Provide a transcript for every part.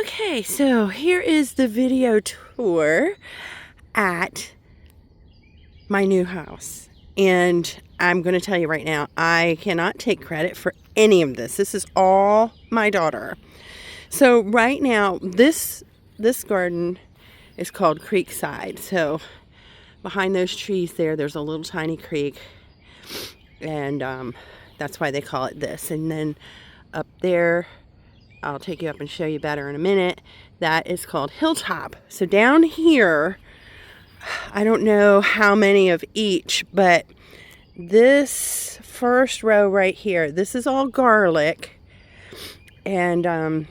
Okay, so here is the video tour at my new house. And I'm going to tell you right now, I cannot take credit for any of this. This is all my daughter. So right now, this garden is called Creekside. So behind those trees there's a little tiny creek. And that's why they call it this. And then up there, I'll take you up and show you better in a minute, that is called Hilltop. So down here, I don't know how many of each, but this first row right here, this is all garlic. And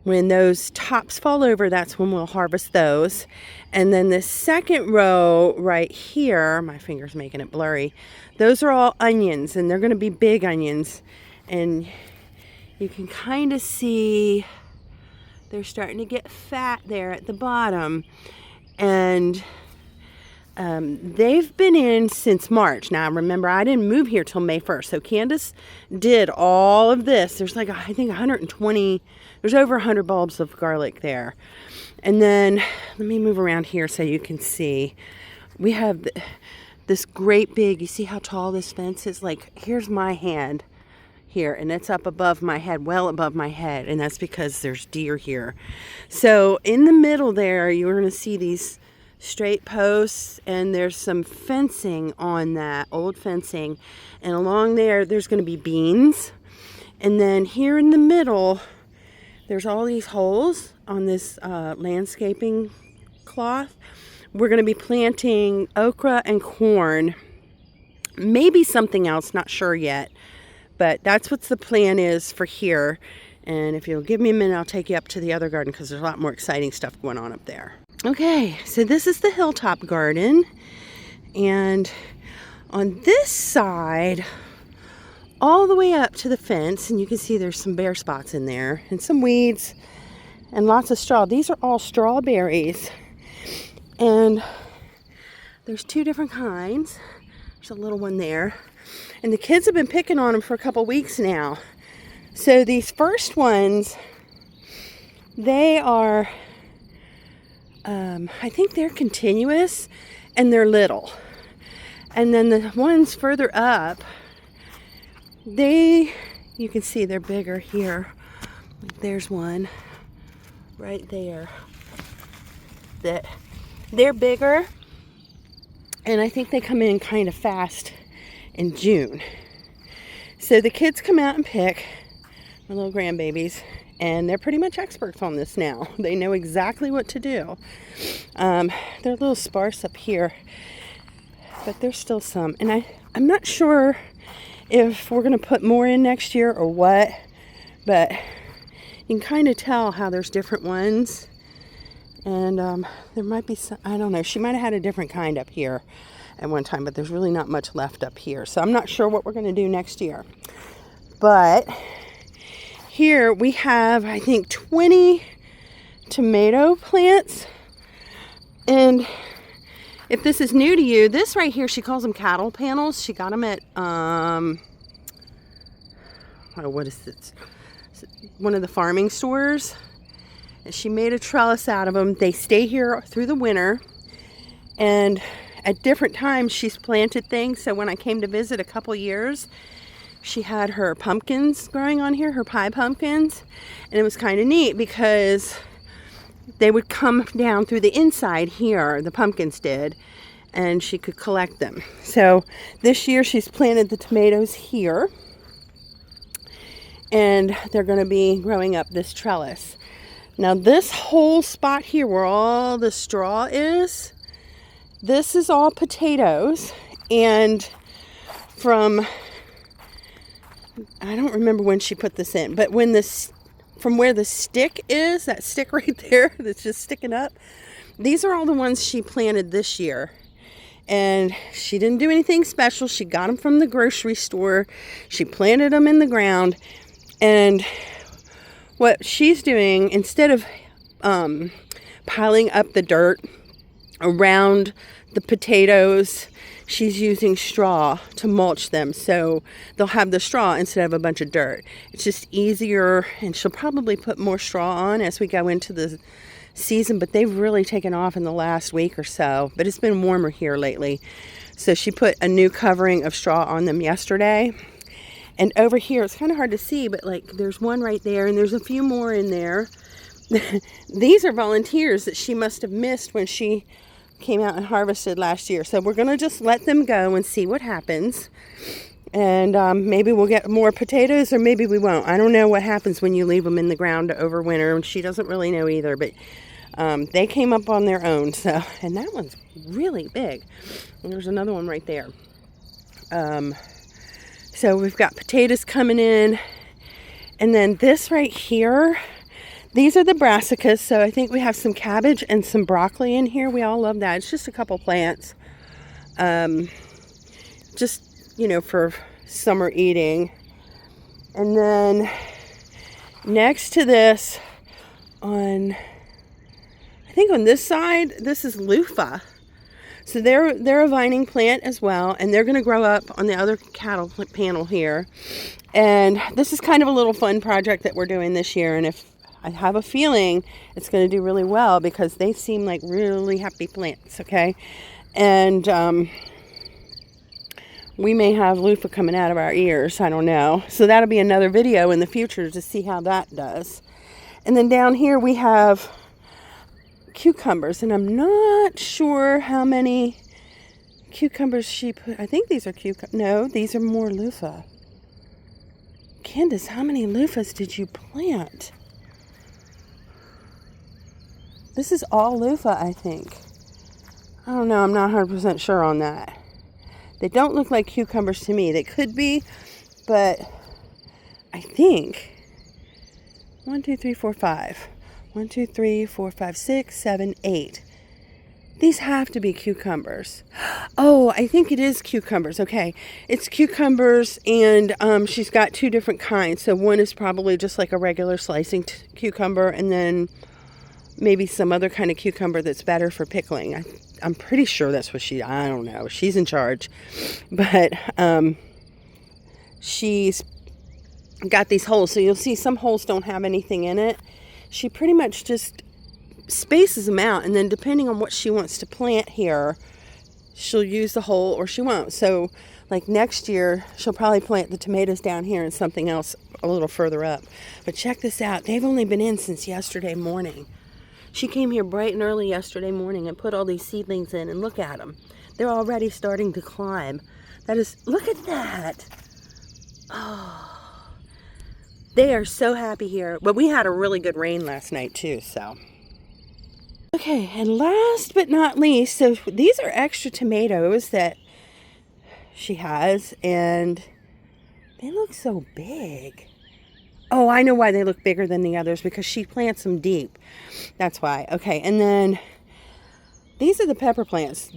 when those tops fall over, that's when we'll harvest those. And then the second row right here, my finger's making it blurry, those are all onions, and they're going to be big onions. And you can kind of see they're starting to get fat there at the bottom. And they've been in since March. Now, remember, I didn't move here till May 1st. So Candace did all of this. There's like, I think 120, there's over 100 bulbs of garlic there. And then, let me move around here so you can see. We have this great big, you see how tall this fence is? Like, here's my hand here, and it's up above my head, well above my head, and that's because there's deer here. So in the middle there, you're going to see these straight posts, and there's some fencing on that, old fencing, and along there's going to be beans. And then here in the middle, there's all these holes on this landscaping cloth. We're going to be planting okra and corn, maybe something else, not sure yet. But that's what the plan is for here. And if you'll give me a minute, I'll take you up to the other garden because there's a lot more exciting stuff going on up there. Okay, so this is the Hilltop garden. And on this side, all the way up to the fence, and you can see there's some bare spots in there and some weeds and lots of straw. These are all strawberries. And there's two different kinds. There's a little one there. And the kids have been picking on them for a couple weeks now. So these first ones, they are, I think they're continuous and they're little. And then the ones further up, you can see they're bigger here. There's one right there. They're bigger, and I think they come in kind of fast in June. So the kids come out and pick, my little grandbabies, and they're pretty much experts on this now. They know exactly what to do. They're a little sparse up here, but there's still some. And I'm not sure if we're going to put more in next year or what, but you can kind of tell how there's different ones. And there might be some, I don't know, she might have had a different kind up here at one time, but there's really not much left up here. So I'm not sure what we're going to do next year. But here we have, I think, 20 tomato plants. And if this is new to you, this right here, she calls them cattle panels. She got them at, what is this? One of the farming stores. And she made a trellis out of them. They stay here through the winter. And at different times, she's planted things. So when I came to visit a couple years, she had her pumpkins growing on here, her pie pumpkins. And it was kind of neat because they would come down through the inside here, the pumpkins did, and she could collect them. So this year she's planted the tomatoes here. And they're going to be growing up this trellis. Now this whole spot here where all the straw is, this is all potatoes. And from, I don't remember when she put this in, but when from where the stick is, that stick right there that's just sticking up, these are all the ones she planted this year. And she didn't do anything special. She got them from the grocery store. She planted them in the ground. And what she's doing, instead of piling up the dirt around the potatoes she's using straw to mulch them, so they'll have the straw instead of a bunch of dirt. It's just easier, and she'll probably put more straw on as we go into the season, but they've really taken off in the last week or so. But it's been warmer here lately, so she put a new covering of straw on them yesterday. And over here, it's kind of hard to see, but like there's one right there, and there's a few more in there. These are volunteers that she must have missed when she came out and harvested last year. So we're going to just let them go and see what happens. And maybe we'll get more potatoes, or maybe we won't. I don't know what happens when you leave them in the ground to overwinter, and she doesn't really know either. But they came up on their own. So, and that one's really big. And there's another one right there. So we've got potatoes coming in. And then this right here, these are the brassicas. So I think we have some cabbage and some broccoli in here. We all love that. It's just a couple plants. Just, you know, for summer eating. And then next to this, I think on this side, this is loofah. So they're a vining plant as well, and they're going to grow up on the other cattle panel here. And this is kind of a little fun project that we're doing this year, and if I have a feeling it's going to do really well because they seem like really happy plants, okay? And we may have loofah coming out of our ears, I don't know. So that'll be another video in the future to see how that does. And then down here we have cucumbers, and I'm not sure how many cucumbers she put. I think these are no, these are more loofah. Candace, how many loofahs did you plant? This is all loofah, I think. I don't know, I'm not 100% sure on that. They don't look like cucumbers to me. They could be, but I think 1, 2, 3, 4, 5. 1, 2, 3, 4, 5, 6, 7, 8. These have to be cucumbers. Oh, I think it is cucumbers. Okay, it's cucumbers, and she's got two different kinds. So one is probably just like a regular slicing cucumber, and then maybe some other kind of cucumber that's better for pickling. I'm pretty sure that's what I don't know. She's in charge. But she's got these holes. So you'll see some holes don't have anything in it. She pretty much just spaces them out, and then depending on what she wants to plant here, she'll use the hole or she won't. So like next year, she'll probably plant the tomatoes down here and something else a little further up. But check this out. They've only been in since yesterday morning. She came here bright and early yesterday morning and put all these seedlings in, and look at them. They're already starting to climb. Look at that. Oh. They are so happy here. But we had a really good rain last night too, so. Okay, and last but not least, so these are extra tomatoes that she has, and they look so big. Oh, I know why they look bigger than the others, because she plants them deep. That's why. Okay, and then these are the pepper plants.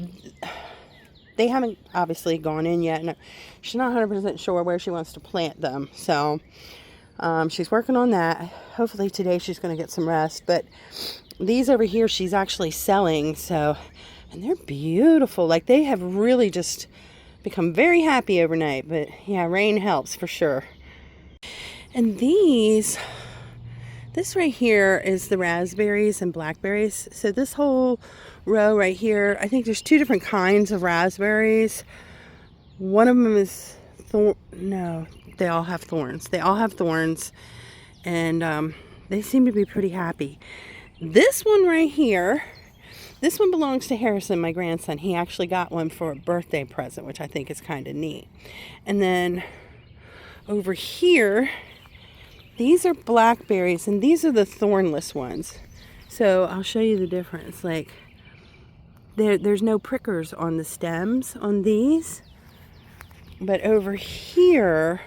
They haven't obviously gone in yet, and she's not 100% sure where she wants to plant them, so she's working on that. Hopefully today she's going to get some rest. But these over here she's actually selling, so, and they're beautiful. Like, they have really just become very happy overnight. But yeah, rain helps for sure. And this right here is the raspberries and blackberries. So this whole row right here, I think there's two different kinds of raspberries. One of them is no, they all have thorns. They all have thorns, and they seem to be pretty happy. This one right here, this one belongs to Harrison, my grandson. He actually got one for a birthday present, which I think is kind of neat. And then over here, these are blackberries, and these are the thornless ones. So I'll show you the difference. Like, there's no prickers on the stems on these. But over here,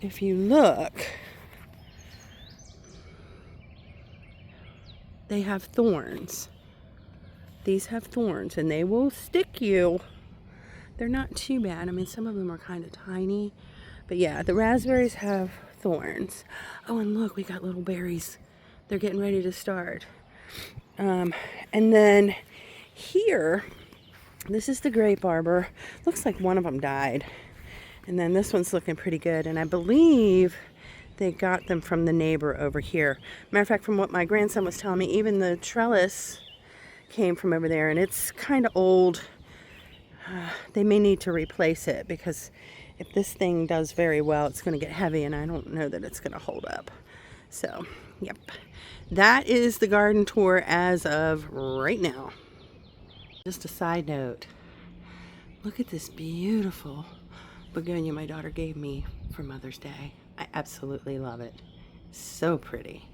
if you look, they have thorns. These have thorns, and they will stick you. They're not too bad. I mean, some of them are kind of tiny. But yeah, the raspberries have thorns. Oh, and look, we got little berries. They're getting ready to start. And then here, This is the grape arbor. Looks like one of them died. And then this one's looking pretty good. And I believe they got them from the neighbor over here. Matter of fact, from what my grandson was telling me, even the trellis came from over there. And it's kind of old. They may need to replace it because if this thing does very well, it's going to get heavy. And I don't know that it's going to hold up. So, yep. That is the garden tour as of right now. Just a side note, look at this beautiful begonia my daughter gave me for Mother's Day. I absolutely love it. So pretty.